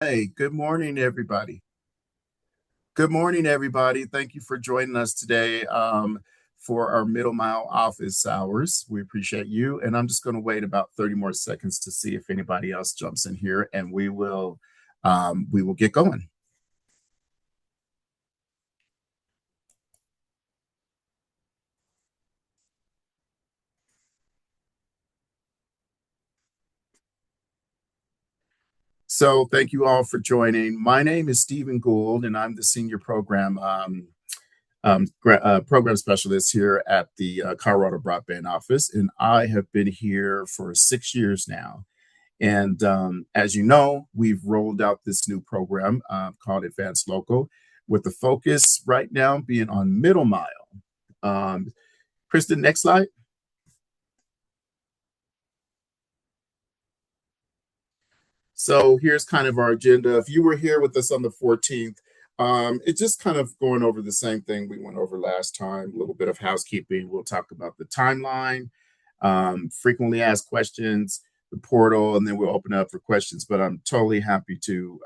Hey, good morning, everybody. Good morning, everybody. Thank you for joining us today for our middle mile office hours. We appreciate you. And I'm just going to wait about 30 more seconds to see if anybody else jumps in here, and we will get going. So thank you all for joining. My name is Stephen Gould, and I'm the senior program specialist here at the Colorado Broadband office, and I have been here for 6 years now. And as you know, we've rolled out this new program called Advanced Local, with the focus right now being on middle mile. Um, Kristen, next slide. So here's kind of our agenda. If you were here with us on the 14th, it's just kind of going over the same thing we went over last time, a little bit of housekeeping. We'll talk about the timeline, frequently asked questions, the portal, and then we'll open up for questions. But I'm totally happy to,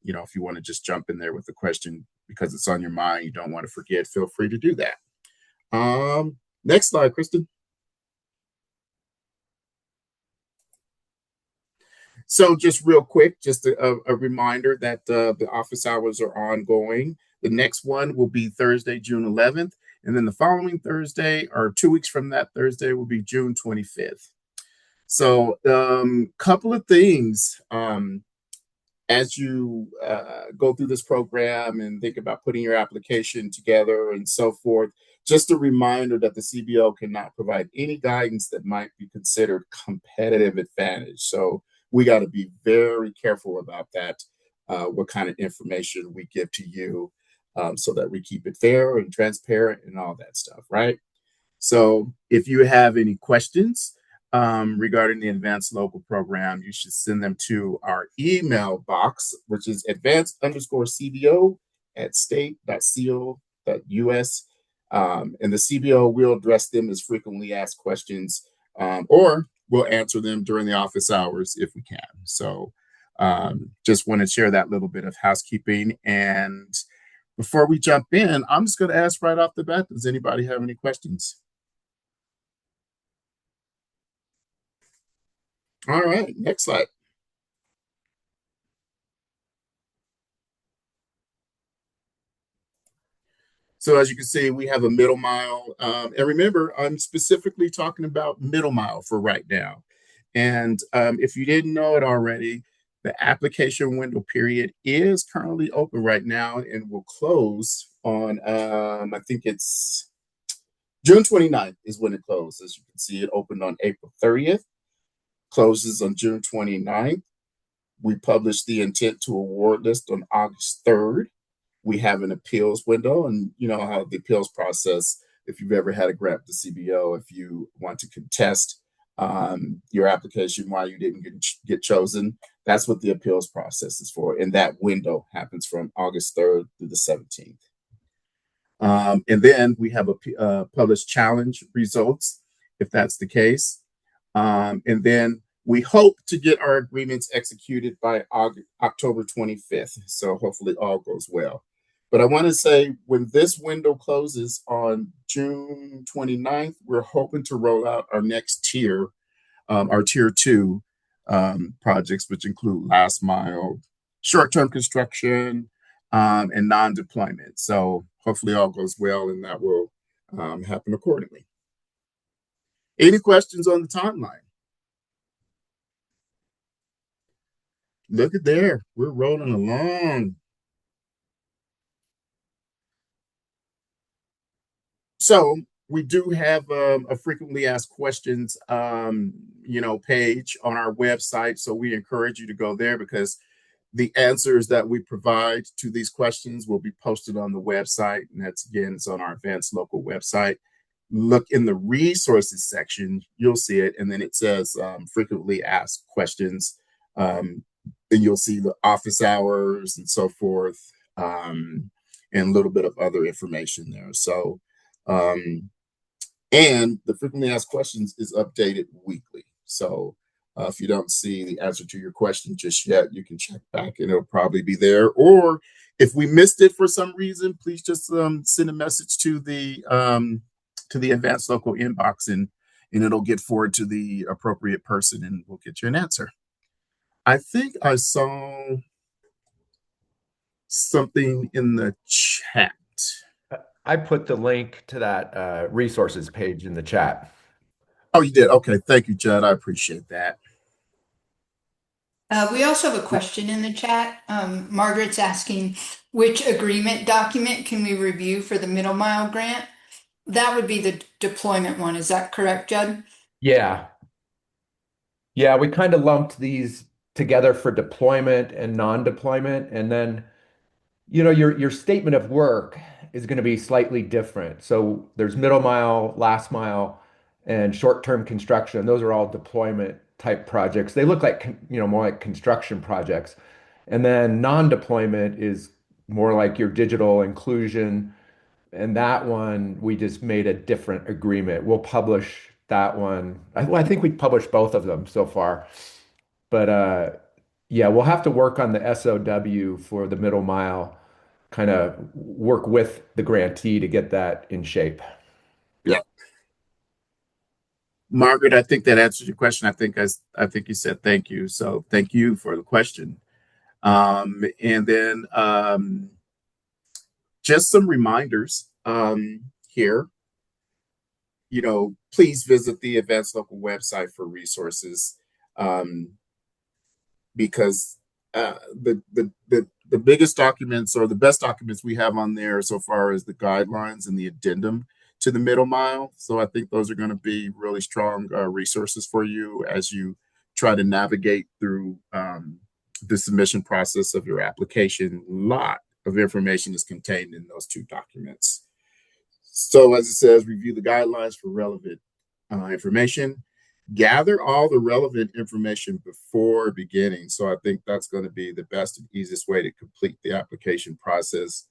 if you want to just jump in there with a question because it's on your mind, you don't want to forget, feel free to do that. Next slide, Kristen. So just real quick, just a reminder that the office hours are ongoing. The next one will be Thursday, June 11th. And then the following Thursday, or 2 weeks from that Thursday, will be June 25th. So, couple of things as you go through this program and think about putting your application together and so forth. Just a reminder that the CBO cannot provide any guidance that might be considered competitive advantage. So we got to be very careful about that. What kind of information we give to you, so that we keep it fair and transparent and all that stuff, right? So if you have any questions regarding the advanced local program, you should send them to our email box, which is advanced_cbo@state.co.us. And the CBO will address them as frequently asked questions, or we'll answer them during the office hours if we can. So just want to share that little bit of housekeeping. And before we jump in, I'm just going to ask right off the bat, does anybody have any questions? All right, next slide. So as you can see, we have a middle mile. And remember, I'm specifically talking about middle mile for right now. And if you didn't know it already, the application window period is currently open right now and will close on, I think it's June 29th is when it closes. As you can see, it opened on April 30th, closes on June 29th. We published the intent to award list on August 3rd. We have an appeals window, and you know how the appeals process, if you've ever had a grant with the CBO, if you want to contest your application why you didn't get chosen, that's what the appeals process is for. And that window happens from August 3rd through the 17th. And then we have a published challenge results, if that's the case. And then we hope to get our agreements executed by October 25th. So hopefully all goes well. But I want to say when this window closes on June 29th, we're hoping to roll out our next tier, our tier two projects, which include last mile, short term construction, and non deployment. So hopefully all goes well and that will happen accordingly. Any questions on the timeline? Look at there. We're rolling along. So we do have a frequently asked questions, page on our website. So we encourage you to go there because the answers that we provide to these questions will be posted on the website. And that's, again, it's on our Advanced Local website. Look in the resources section, you'll see it. And then it says frequently asked questions. And you'll see the office hours and so forth, and a little bit of other information there. So, and the frequently asked questions is updated weekly. So If you don't see the answer to your question just yet, you can check back and it'll probably be there. Or if we missed it for some reason, please just send a message to the advanced local inbox, and it'll get forwarded to the appropriate person and we'll get you an answer. I think I saw something in the chat. I put the link to that resources page in the chat. Oh, you did? Okay. Thank you, Judd. I appreciate that. We also have a question in the chat. Margaret's asking, which agreement document can we review for the middle mile grant? That would be the deployment one. Is that correct, Judd? Yeah. Yeah, we kind of lumped these together for deployment and non-deployment. And then, your statement of work is going to be slightly different. So there's middle mile, last mile, and short-term construction. Those are all deployment type projects. They look like, more like construction projects. And then non-deployment is more like your digital inclusion. And that one, we just made a different agreement. We'll publish that one. I think we published both of them so far. But yeah, we'll have to work on the SOW for the middle mile, kind of work with the grantee to get that in shape. Yeah. Margaret, I think that answers your question. I think you said thank you. So thank you for the question. And then just some reminders here. Please visit the Advanced Local website for resources, because the biggest documents or the best documents we have on there so far is the guidelines and the addendum to the middle mile. So I think those are going to be really strong resources for you as you try to navigate through the submission process of your application. A lot of information is contained in those two documents. So as it says, review the guidelines for relevant information. Gather all the relevant information before beginning. So I think that's going to be the best and easiest way to complete the application process,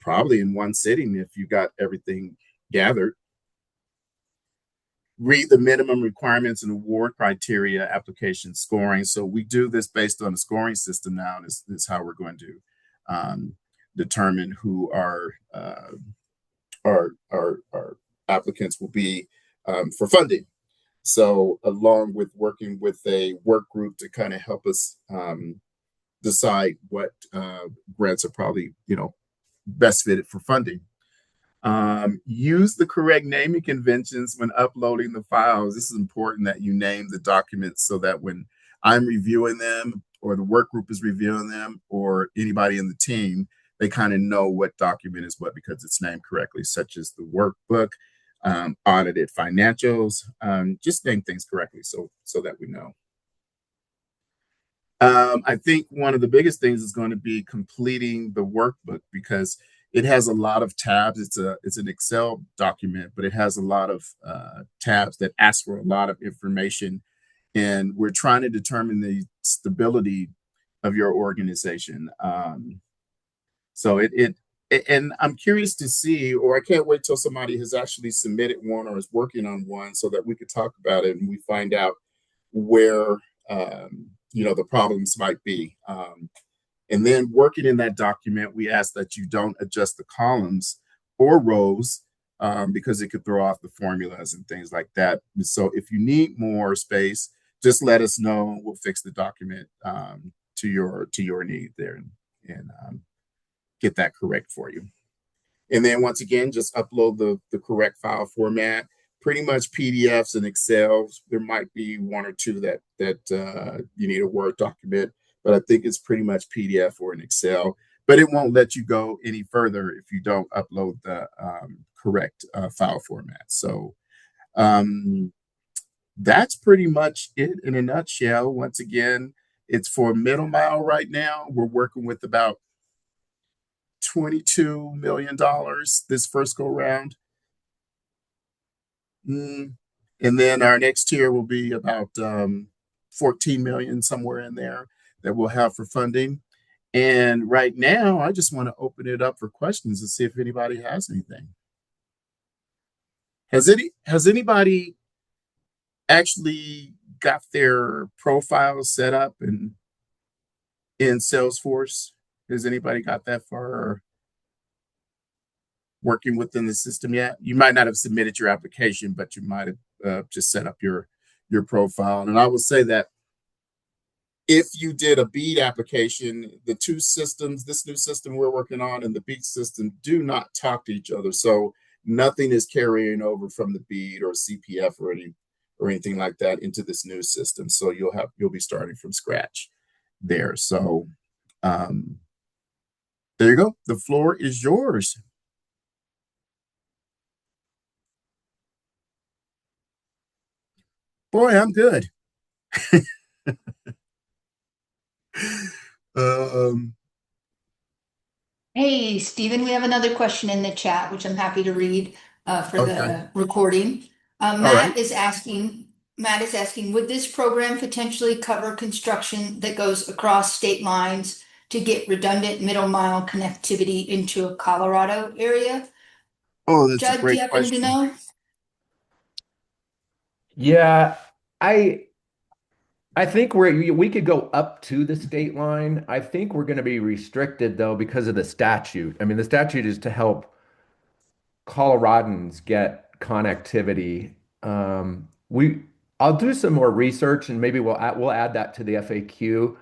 probably in one sitting if you got everything gathered. Read the minimum requirements and award criteria application scoring. So we do this based on the scoring system now. This is how we're going to determine who our applicants will be for funding. So along with working with a work group to kind of help us decide what grants are probably, best fitted for funding. Use the correct naming conventions when uploading the files. This is important that you name the documents so that when I'm reviewing them or the work group is reviewing them or anybody in the team, they kind of know what document is what because it's named correctly, such as the workbook, audited financials. Just name things correctly so that we know. I think one of the biggest things is going to be completing the workbook because it has a lot of tabs. It's an Excel document, but it has a lot of tabs that ask for a lot of information. And we're trying to determine the stability of your organization. So and I'm curious to see, or I can't wait till somebody has actually submitted one or is working on one so that we could talk about it and we find out where, the problems might be. And then working in that document, we ask that you don't adjust the columns or rows because it could throw off the formulas and things like that. So if you need more space, just let us know. We'll fix the document to your need there and get that correct for you. And then once again, just upload the correct file format. Pretty much PDFs and Excel. There might be one or two that you need a Word document, but I think it's pretty much PDF or an Excel. But it won't let you go any further if you don't upload the correct file format. So that's pretty much it in a nutshell. Once again, it's for middle mile right now. We're working with about $22 million this first go round. And then our next tier will be about 14 million, somewhere in there, that we'll have for funding. And right now, I just want to open it up for questions and see if anybody has anything. Has anybody actually got their profile set up and in Salesforce? Has anybody got that far or working within the system yet? You might not have submitted your application, but you might have just set up your profile. And I will say that if you did a bead application, the two systems, this new system we're working on and the bead system, do not talk to each other. So nothing is carrying over from the bead or CPF or anything like that into this new system. So you'll be starting from scratch there. So um, there you go. The floor is yours. Boy, I'm good. um, Hey, Stephen, we have another question in the chat, which I'm happy to read for okay. the recording. All right. Matt is asking, would this program potentially cover construction that goes across state lines to get redundant middle mile connectivity into a Colorado area? Oh, that's a Judd, do great you happen to question. know? Yeah, I I think we could go up to the state line. I think we're going to be restricted though because of the statute. I mean, the statute is to help Coloradans get connectivity. I'll do some more research and maybe we'll add that to the FAQ.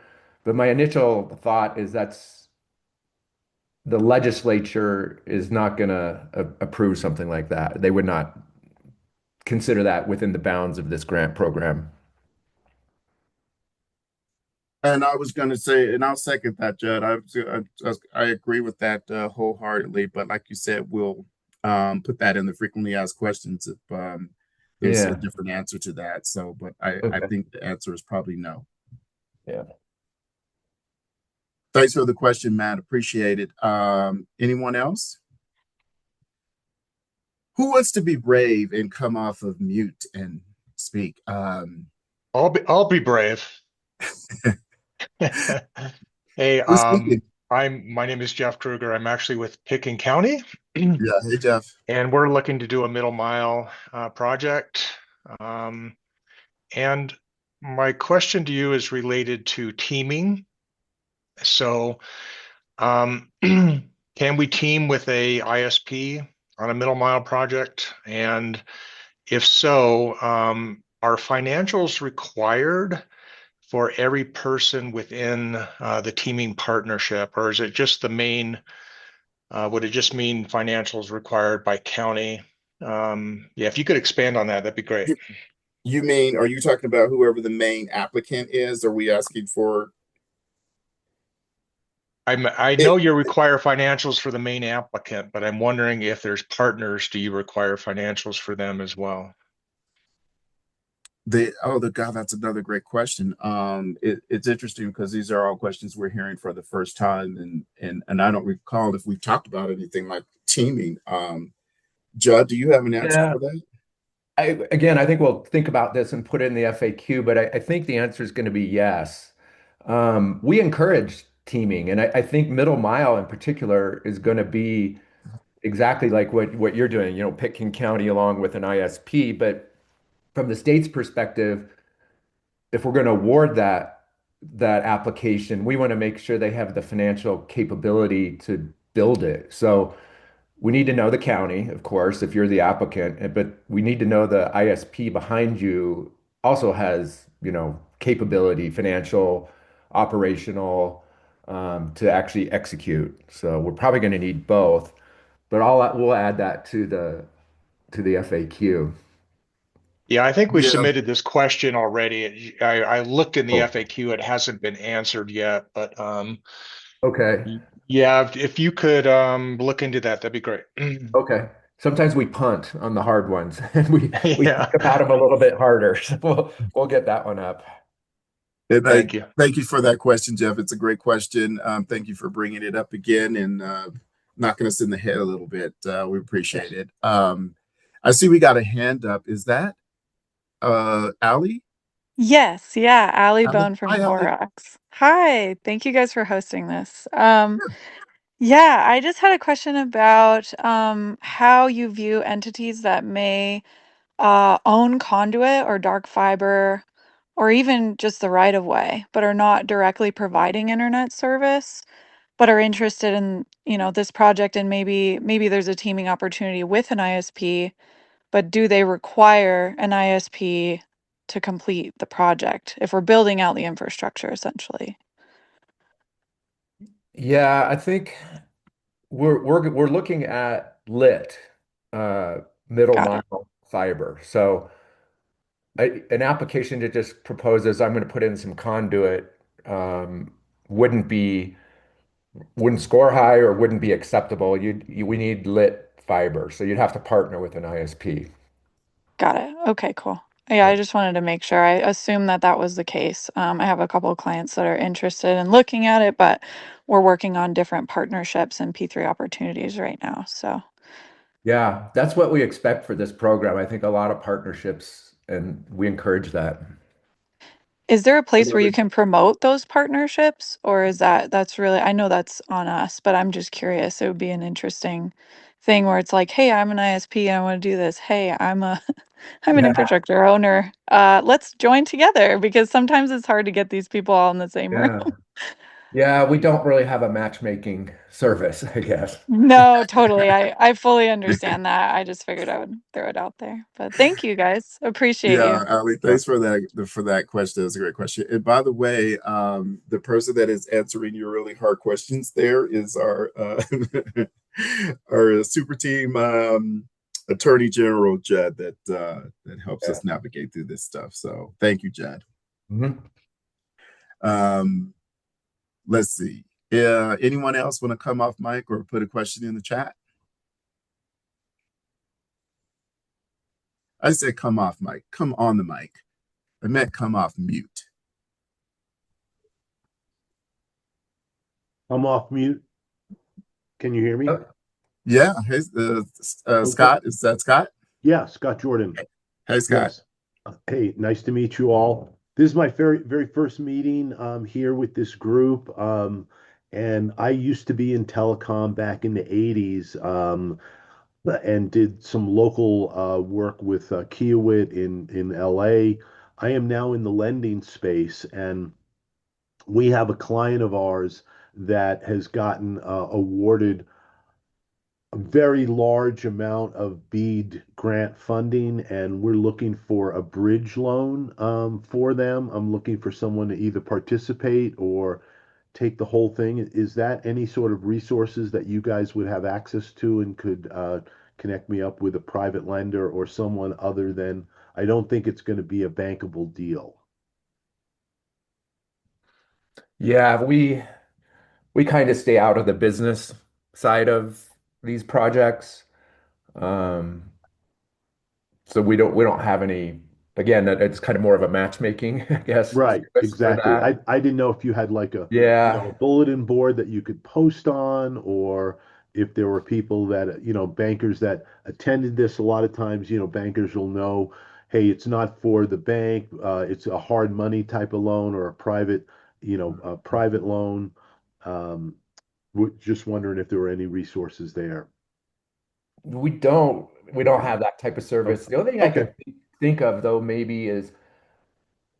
But my initial thought is that's the legislature is not going to approve something like that. They would not consider that within the bounds of this grant program. And I was going to say, and I'll second that, Judd. I agree with that wholeheartedly. But like you said, we'll put that in the frequently asked questions if there's a Yeah. different answer to that. So, but I Okay. think the answer is probably no. Yeah. Thanks for the question, Matt. Appreciate it. Anyone else? Who wants to be brave and come off of mute and speak? I'll be brave. Hey, Who's speaking? my name is Jeff Kruger. I'm actually with Picken County, Yeah. Hey, Jeff. and we're looking to do a middle mile project. Um, and my question to you is related to teaming. So, can we team with a ISP on a middle mile project? And if so, are financials required for every person within the teaming partnership, or is it just the main? Would it just mean financials required by county? Yeah, if you could expand on that, that'd be great. You mean, are you talking about whoever the main applicant is? Are we asking for I it? know you require financials for the main applicant, but I'm wondering if there's partners, do you require financials for them as well? The God, that's another great question. It's interesting because these are all questions we're hearing for the first time, and I don't recall if we've talked about anything like teaming. Judd, do you have an answer Yeah. for that? Again, I think we'll think about this and put it in the FAQ, but I think the answer is going to be yes. We encourage teaming, and I think middle mile in particular is going to be exactly like what you're doing, Pitkin County along with an ISP. But from the state's perspective, if we're going to award that application, we want to make sure they have the financial capability to build it. So we need to know the county, of course, if you're the applicant, but we need to know the ISP behind you also has, capability, financial, operational, to actually execute. So we're probably going to need both, but we'll add that to the FAQ. Yeah, I think we Yeah. submitted this question already. I looked in the Oh, FAQ, it hasn't been answered yet, but okay. yeah, if you could look into that, that'd be great. Okay. Sometimes we punt on the hard ones and we think Yeah, about them a little bit harder. So we'll get that one up. And I thank you. thank you for that question, Jeff. It's a great question. Thank you for bringing it up again and knocking us in the head a little bit. We appreciate it. I see we got a hand up. Is that Allie? Yes, yeah, Allie Allie? Bone from Hi, Allie. Horrocks. Hi, thank you guys for hosting this. Yeah, I just had a question about how you view entities that may own conduit or dark fiber or even just the right of way, but are not directly providing internet service, but are interested in, this project, and maybe there's a teaming opportunity with an ISP, but do they require an ISP to complete the project if we're building out the infrastructure essentially? Yeah, I think we're looking at lit uh, middle Got it. mile fiber. So an application that just proposes I'm going to put in some conduit um, wouldn't be wouldn't score high or wouldn't be acceptable. We need lit fiber, so you'd have to partner with an ISP. Got it. Okay, cool. Yeah, Yeah. I just wanted to make sure. I assume that that was the case. I have a couple of clients that are interested in looking at it, but we're working on different partnerships and P3 opportunities right now. So, Yeah, that's what we expect for this program. I think a lot of partnerships, and we encourage that. is there a I place where love you it. can promote those partnerships, or is that's really, I know that's on us, but I'm just curious. It would be an interesting thing where it's like, hey, I'm an ISP and I want to do this. Hey, I'm a I'm an Yeah, infrastructure owner. Let's join together because sometimes it's hard to get these people all in the same room. yeah. Yeah, we don't really have a matchmaking service, I guess. No, totally. I fully understand that. I just figured I would throw it out there. But thank you guys. Appreciate you. Yeah, Ali, Yeah. thanks for that question. That's a great question. And by the way, the person that is answering your really hard questions there is our our super team attorney general Judd that helps Yeah. us navigate through this stuff. So thank you, Judd. Mhm. Um, let's see. Anyone else want to come off mic or put a question in the chat? I said come off mic. Come on the mic. I meant come off mute. I'm off mute. Can you hear me? Oh, Yeah. Hey, Okay. Scott, is that Scott? Yeah, Scott Jordan. Hey, Scott. Yes. Hey, nice to meet you all. This is my very first meeting here with this group. And I used to be in telecom back in the 80s and did some local work with Kiewit in LA. I am now in the lending space, and we have a client of ours that has gotten awarded a very large amount of BEAD grant funding, and we're looking for a bridge loan for them. I'm looking for someone to either participate or take the whole thing. Is that any sort of resources that you guys would have access to and could connect me up with a private lender or someone other than, I don't think it's going to be a bankable deal. yeah, we kind of stay out of the business side of these projects. Um, so we don't have any, again, it's kind of more of a matchmaking, I guess, Right, service for exactly. that. I didn't know if you had like a Yeah. bulletin board that you could post on, or if there were people that, bankers that attended this. A lot of times, bankers will know, hey, it's not for the bank, it's a hard money type of loan or a private loan. Um, just wondering if there were any resources there. We don't Okay. have that type of O- service. The only thing I Okay. could think of though maybe is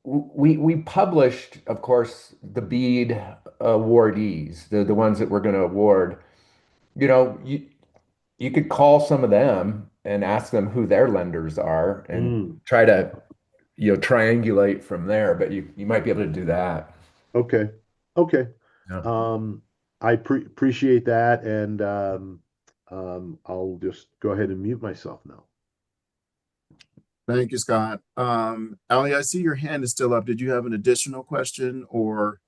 we published, of course, the BEAD awardees, the ones that we're going to award. You know, you could call some of them and ask them who their lenders are and Mm, try to, triangulate from there, but you might be able to do that. okay. Okay. Yeah. Um, I appreciate that, and I'll just go ahead and mute myself now. Thank you, Scott. Ali, I see your hand is still up. Did you have an additional question or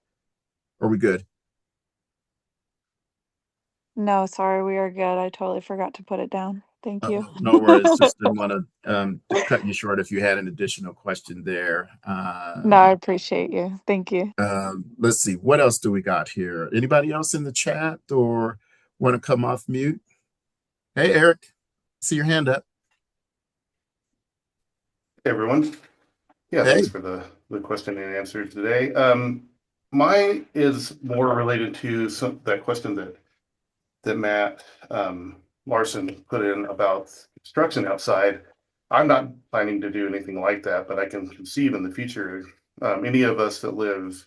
are we good? No, sorry, we are good. I totally forgot to put it down. Thank you. No worries. Just didn't want to cut you short if you had an additional question there. No, I appreciate you. Thank you. Let's see. What else do we got here? Anybody else in the chat or want to come off mute? Hey, Eric, see your hand up. Hey everyone. Yeah, thanks Hey, for the question and answer today. Mine is more related to that question that Matt Larson put in about construction outside. I'm not planning to do anything like that, but I can conceive in the future any of us that live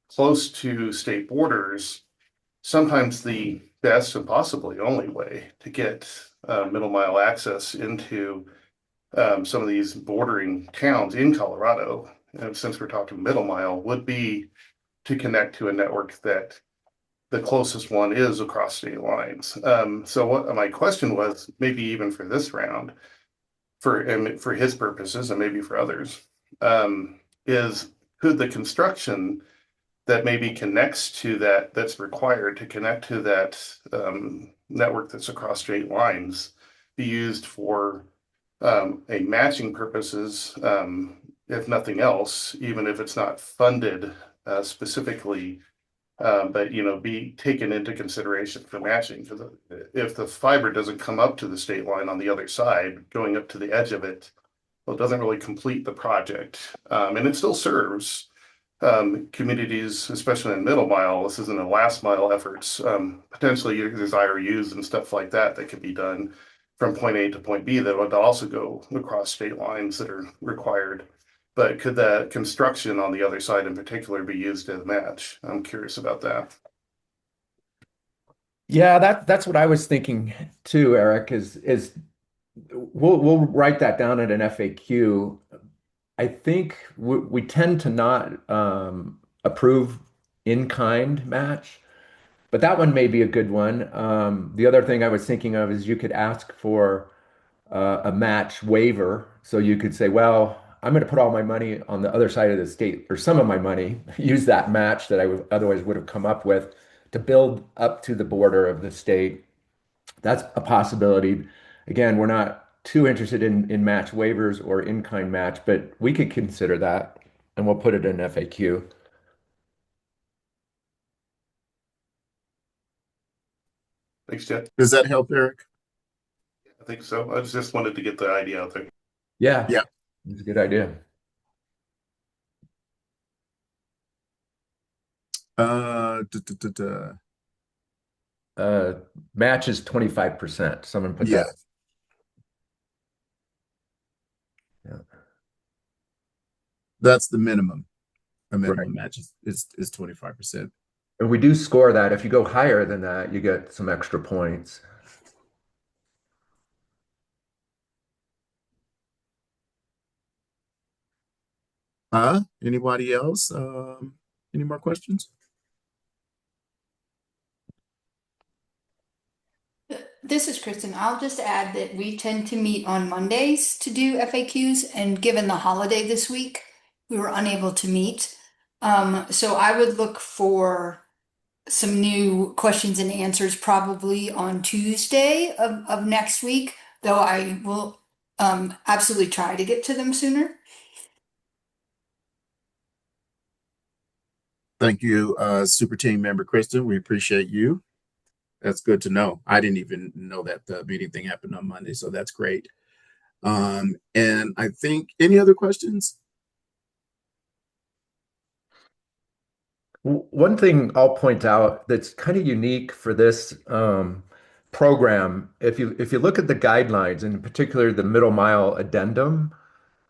close to state borders, sometimes the best and possibly only way to get middle mile access into some of these bordering towns in Colorado, and since we're talking middle mile, would be to connect to a network that the closest one is across state lines. So what my question was, maybe even for this round, for his purposes and maybe for others, is could the construction that maybe connects to that's required to connect to that network that's across state lines be used for a matching purposes, if nothing else, even if it's not funded specifically, but be taken into consideration for matching. Because if the fiber doesn't come up to the state line on the other side, going up to the edge of it, well, it doesn't really complete the project, and it still serves communities, especially in middle mile. This isn't a last mile efforts. Potentially, there's IRUs and stuff like that that could be done from point A to point B that would also go across state lines that are required. But could that construction on the other side in particular be used as a match? I'm curious about that. Yeah, that's what I was thinking too, Eric, is we'll write that down in an FAQ. I think we tend to not approve in-kind match, but that one may be a good one. The other thing I was thinking of is you could ask for a match waiver. So you could say, well, I'm going to put all my money on the other side of the state, or some of my money, use that match that I would otherwise would have come up with to build up to the border of the state. That's a possibility. Again, we're not too interested in match waivers or in-kind match, but we could consider that and we'll put it in FAQ. Thanks, Jeff. Does that help, Eric? I think so. I just wanted to get the idea out there. Yeah, Yeah. it's a good idea. Duh, duh, duh, duh. Match is 25%. Someone put Yeah, that. Yeah. that's the minimum. A Right. minimum match is 25%. And we do score that. If you go higher than that, you get some extra points. Anybody else? Any more questions? This is Kristen. I'll just add that we tend to meet on Mondays to do FAQs, and given the holiday this week, we were unable to meet. So I would look for some new questions and answers probably on Tuesday of next week, though I will absolutely try to get to them sooner. Thank you, super team member Kristen. We appreciate you. That's good to know. I didn't even know that the meeting thing happened on Monday, so that's great. And I think any other questions? One thing I'll point out that's kind of unique for this program, if you look at the guidelines, and in particular the middle mile addendum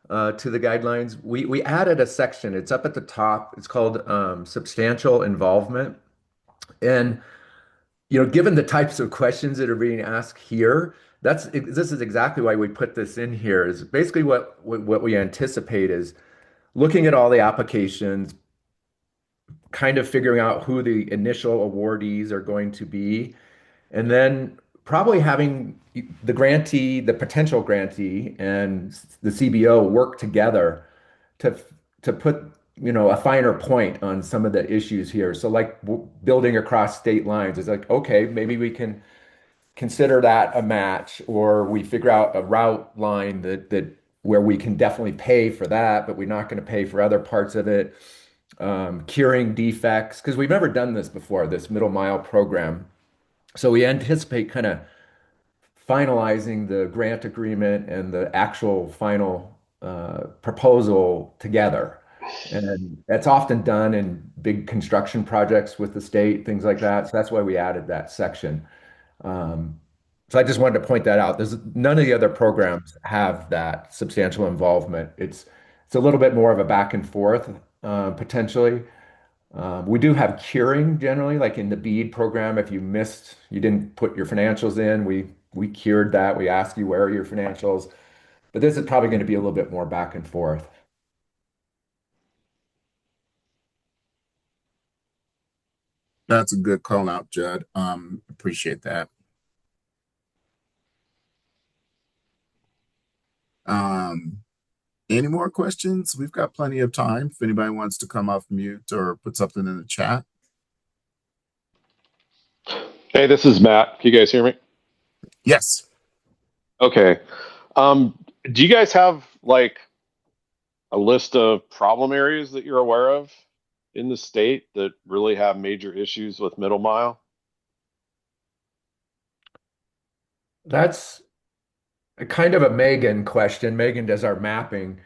to the guidelines, we added a section. It's up at the top. It's called substantial involvement. And given the types of questions that are being asked here, this is exactly why we put this in here. Is basically what we anticipate is looking at all the applications, kind of figuring out who the initial awardees are going to be, and then probably having the grantee, the potential grantee, and the CBO work together to to put a finer point on some of the issues here. So like building across state lines is like, okay, maybe we can consider that a match, or we figure out a route line that where we can definitely pay for that, but we're not going to pay for other parts of it. Curing defects, because we've never done this before, this middle mile program. So we anticipate kind of finalizing the grant agreement and the actual final proposal together. And that's often done in big construction projects with the state, things like that. So that's why we added that section. So I just wanted to point that out. None of the other programs have that substantial involvement. It's a little bit more of a back and forth, potentially. We do have curing generally, like in the bead program. If you didn't put your financials in, we cured that. We ask you where are your financials. But this is probably going to be a little bit more back and forth. That's a good call out, Judd. Appreciate that. Um, any more questions? We've got plenty of time if anybody wants to come off mute or put something in the chat. Hey, this is Matt. Can you guys hear me? Yes. Okay. Do you guys have like a list of problem areas that you're aware of in the state that really have major issues with middle mile? That's a kind of a Megan question. Megan does our mapping,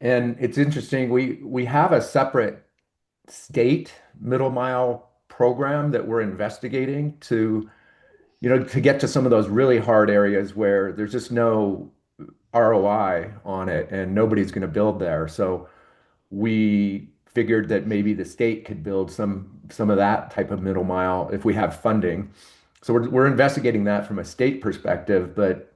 and it's interesting. We have a separate state middle mile program that we're investigating to, to get to some of those really hard areas where there's just no ROI on it and nobody's going to build there. So we figured that maybe the state could build some of that type of middle mile if we have funding. So we're investigating that from a state perspective, but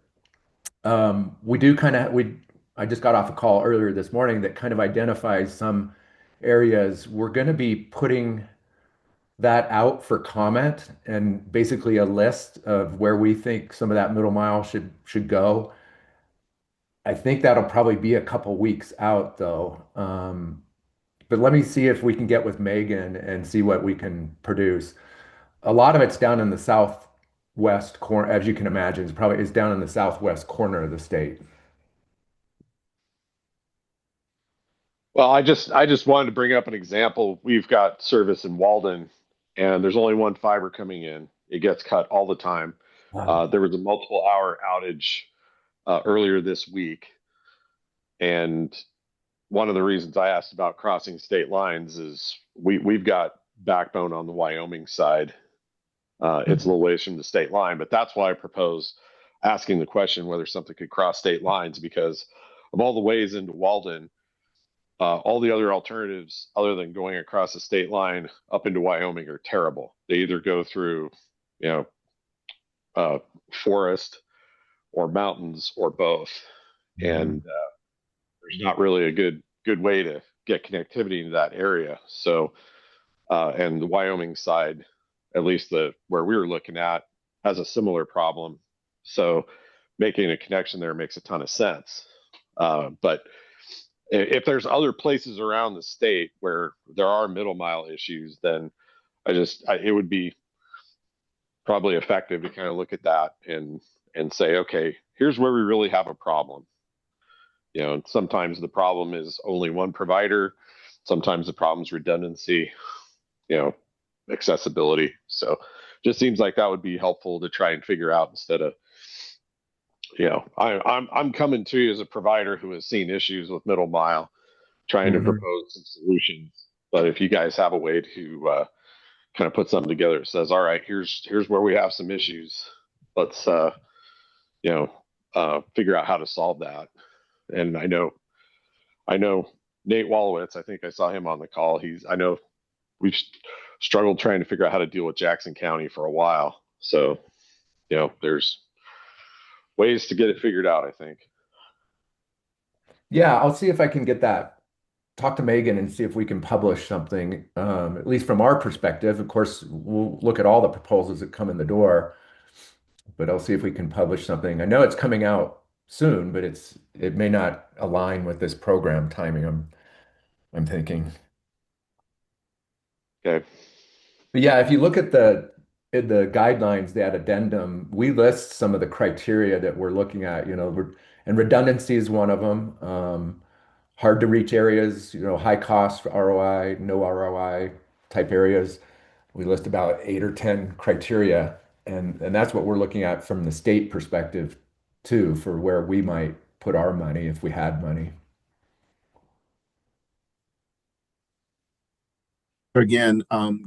we do kind of we I just got off a call earlier this morning that kind of identifies some areas. We're going to be putting that out for comment and basically a list of where we think some of that middle mile should go. I think that'll probably be a couple weeks out though. But let me see if we can get with Megan and see what we can produce. A lot of it's down in the southwest corner, as you can imagine, is down in the southwest corner of the state. Well, I just wanted to bring up an example. We've got service in Walden, and there's only one fiber coming in. It gets cut all the time. Wow. There was a multiple hour outage earlier this week, and one of the reasons I asked about crossing state lines is we've got backbone on the Wyoming side. It's a little ways from the state line, but that's why I propose asking the question whether something could cross state lines because of all the ways into Walden. All the other alternatives, other than going across the state line up into Wyoming, are terrible. They either go through, you know, uh, forest or mountains or both, Mhm. and there's not really a good way to get connectivity into that area. So, and the Wyoming side, at least the where we were looking at, has a similar problem. So, making a connection there makes a ton of sense. But if there's other places around the state where there are middle mile issues, then it would be probably effective to kind of look at that and say, okay, here's where we really have a problem. And sometimes the problem is only one provider. Sometimes the problem is redundancy, you know, accessibility. So just seems like that would be helpful to try and figure out instead of, I'm coming to you as a provider who has seen issues with middle mile, trying to Mhm. propose some solutions. But if you guys have a way to kind of put something together that says, all right, here's where we have some issues. Let's you know figure out how to solve that. And I know Nate Wolowitz. I think I saw him on the call. I know we've struggled trying to figure out how to deal with Jackson County for a while. So there's ways to get it figured out, I think. Yeah, I'll see if I can get that. Talk to Megan and see if we can publish something, at least from our perspective. Of course, we'll look at all the proposals that come in the door, but I'll see if we can publish something. I know it's coming out soon, but it may not align with this program timing, I'm thinking. Okay. But yeah, if you look at the guidelines, that addendum, we list some of the criteria that we're looking at, and redundancy is one of them. Hard to reach areas, high cost for ROI, no ROI type areas. We list about 8 or 10 criteria, and that's what we're looking at from the state perspective too, for where we might put our money if we had money. Again,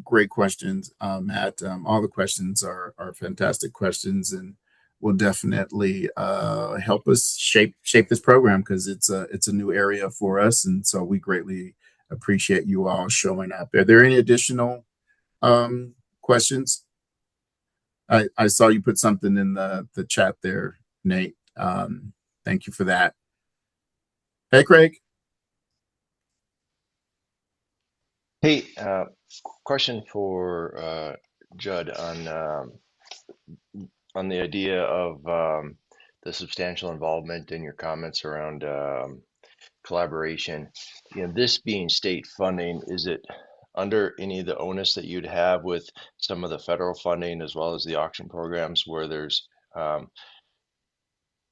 great questions, Matt. All the questions are fantastic questions, and will definitely help us shape this program because it's a new area for us, and so we greatly appreciate you all showing up. Are there any additional questions? I saw you put something in the chat there, Nate. Thank you for that. Hey, Craig. Hey, question for Judd on the idea of the substantial involvement in your comments around collaboration. You know, this being state funding, is it under any of the onus that you'd have with some of the federal funding as well as the auction programs where there's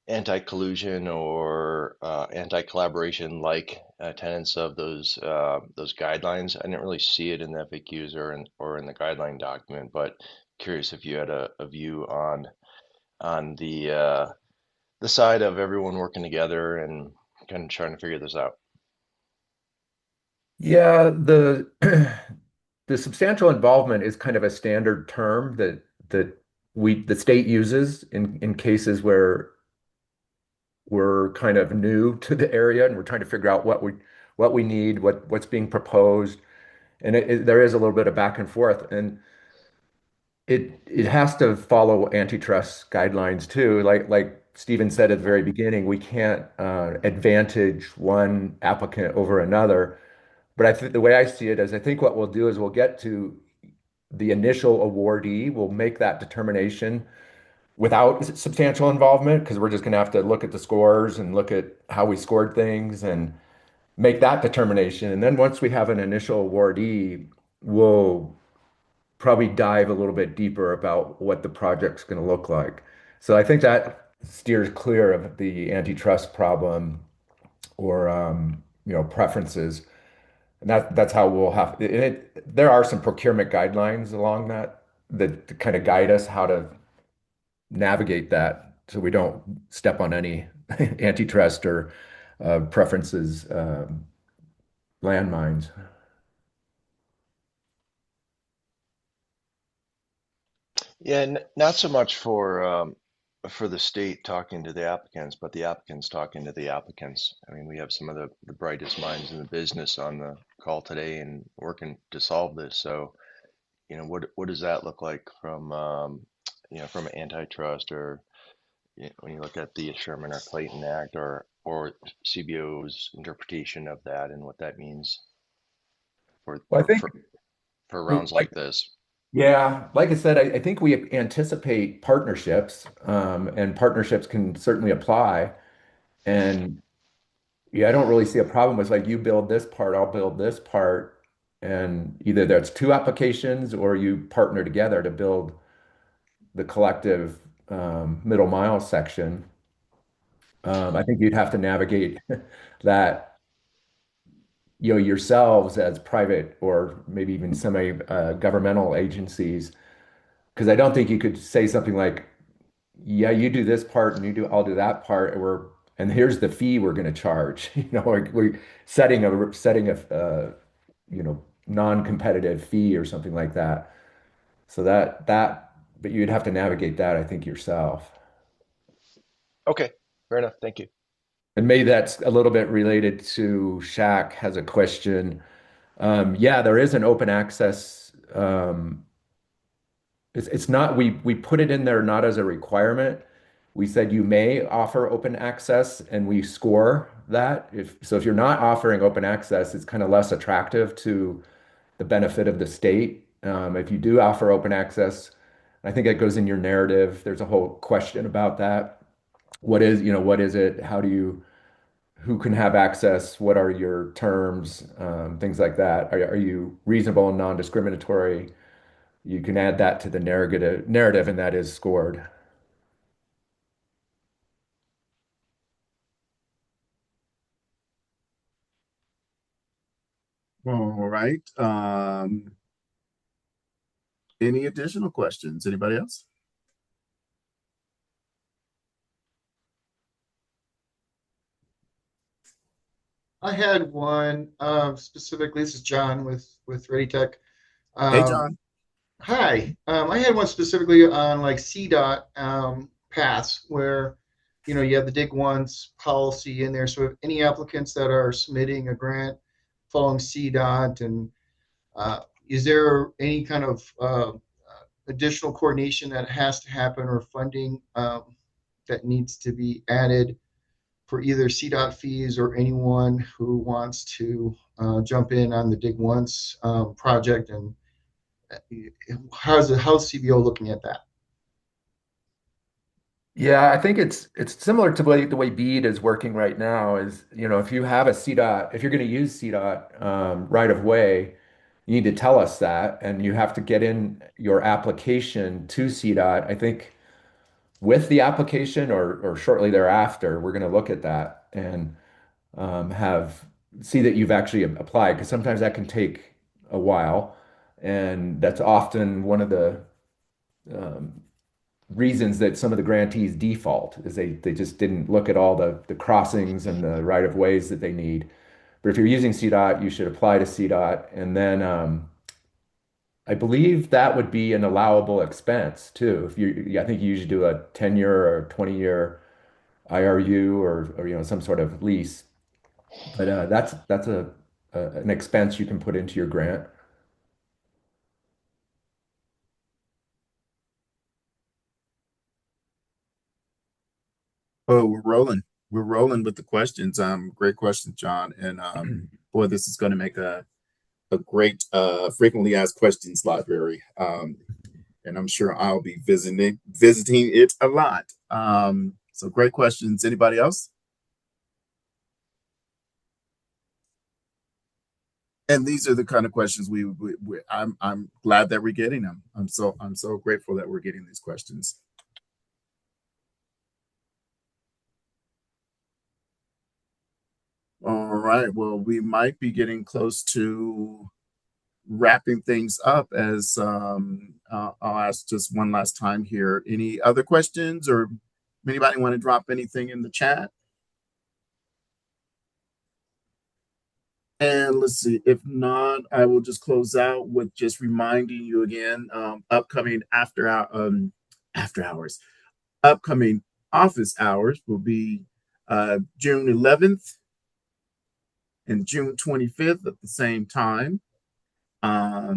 anti-collusion or anti-collaboration like tenets of those guidelines? I didn't really see it in the FAQs or in the guideline document, but curious if you had a view on the side of everyone working together and kind of trying to figure this out. Yeah, the the substantial involvement is kind of a standard term that the state uses in cases where we're kind of new to the area and we're trying to figure out what we need, what's being proposed, and there is a little bit of back and forth, and it has to follow antitrust guidelines too. Like Stephen said at the very beginning, we can't advantage one applicant over another. But I think the way I see it is I think what we'll do is we'll get to the initial awardee, we'll make that determination without substantial involvement because we're just going to have to look at the scores and look at how we scored things and make that determination. And then once we have an initial awardee, we'll probably dive a little bit deeper about what the project's going to look like. So I think that steers clear of the antitrust problem or preferences. And that's how we'll have there are some procurement guidelines along that kind of guide us how to navigate that so we don't step on any antitrust or preferences landmines. Yeah, not so much for the state talking to the applicants, but the applicants talking to the applicants. I mean, we have some of the brightest minds in the business on the call today and working to solve this. So, you know, what does that look like from from antitrust or when you look at the Sherman or Clayton Act or CBO's interpretation of that and what that means for Well, I think, for rounds like this? yeah, like I said, I think we anticipate partnerships, and partnerships can certainly apply. And yeah, I don't really see a problem with like you build this part, I'll build this part, and either there's two applications or you partner together to build the collective middle mile section. I think you'd have to navigate that, yourselves as private or maybe even semi governmental agencies, because I don't think you could say something like, "Yeah, you do this part and I'll do that part, and here's the fee we're going to charge." Like we're setting a non-competitive fee or something like that. So but you'd have to navigate that, I think, yourself. Okay, fair enough. Thank you. And maybe that's a little bit related to Shaq has a question. Yeah, there is an open access. It's not, we put it in there not as a requirement. We said you may offer open access and we score that. If you're not offering open access, it's kind of less attractive to the benefit of the state. If you do offer open access, I think it goes in your narrative. There's a whole question about that. What is it? Who can have access? What are your terms? Things like that. Are you reasonable and non-discriminatory? You can add that to the narrative, and that is scored. All right. Any additional questions? Anybody else? I had one specifically. This is John with Ready Tech. Hey, Um, John. Hi. I had one specifically on like CDOT. paths where, you have the dig once policy in there. So if any applicants that are submitting a grant following CDOT, and is there any kind of additional coordination that has to happen, or funding that needs to be added for either CDOT fees or anyone who wants to jump in on the dig once project? And how's CBO looking at that? Yeah, I think it's similar to the way BEAD is working right now. Is if you have a CDOT, if you're going to use CDOT right of way, you need to tell us that, and you have to get in your application to CDOT. I think with the application or shortly thereafter, we're going to look at that and have see that you've actually applied, because sometimes that can take a while, and that's often one of the um, reasons that some of the grantees default is they just didn't look at all the crossings and the right of ways that they need. But if you're using CDOT, you should apply to CDOT, and then I believe that would be an allowable expense too. If I think you usually do a 10-year or 20-year IRU, or some sort of lease. But that's an expense you can put into your grant. Oh, we're rolling. We're rolling with the questions. Great question, John. And boy, this is going to make a great frequently asked questions library. And I'm sure I'll be visiting it a lot. So great questions. Anybody else? And these are the kind of questions I'm glad that we're getting them. I'm so grateful that we're getting these questions. All right. Well, we might be getting close to wrapping things up, as I'll ask just one last time here. Any other questions, or anybody want to drop anything in the chat? And let's see, if not, I will just close out with just reminding you again, upcoming after hours, upcoming office hours will be June 11th and June 25th at the same time. I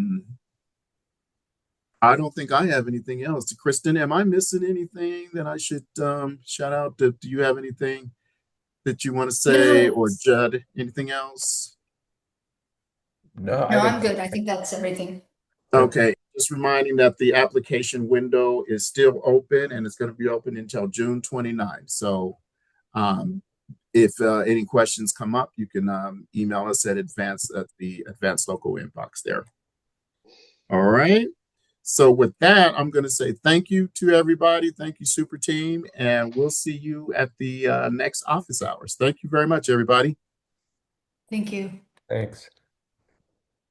don't think I have anything else. Kristen, am I missing anything that I should shout out? Do you have anything that you want to say, No, or Judd, anything else? No, no, I I'm think good. I think that's everything. yep. Okay, just reminding that the application window is still open, and it's going to be open until June 29th. So um, if any questions come up, you can email us at the advanced local inbox there. All right. So with that, I'm going to say thank you to everybody. Thank you, super team. And we'll see you at the next office hours. Thank you very much, everybody. Thank you. Thanks.